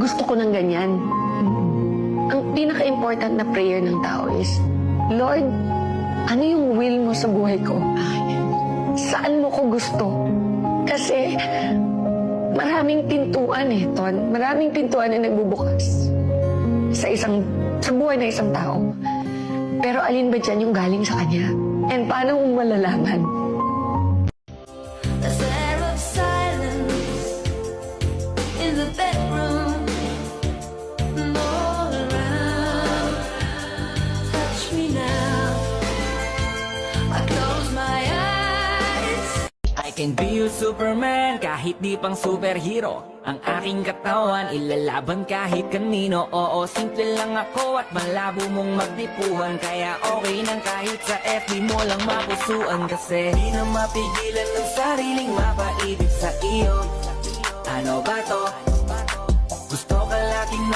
gusto ko ng ganyan. Ang pinaka-important na prayer ng tao is, Lord, ano yung will mo sa buhay ko? Saan mo ko gusto? Kasi maraming pintuan Ton. Maraming pintuan na nagbubukas sa buhay ng isang tao. Pero alin ba dyan yung galing sa Kanya? And paano mo malalaman? A there of silence in the bedroom, all around. Touch me now. I close my eyes. I can be your Superman kahit di pang superhero. Ang aking katawan ilalaban kahit kanino. Oo, simple lang ako at malabo mong magdipuhan. Kaya okay nang kahit sa FB mo lang mapusuan. Kasi di na mapigilan ng sariling mapaibig sa iyo. Ano ba to? Gusto ka laging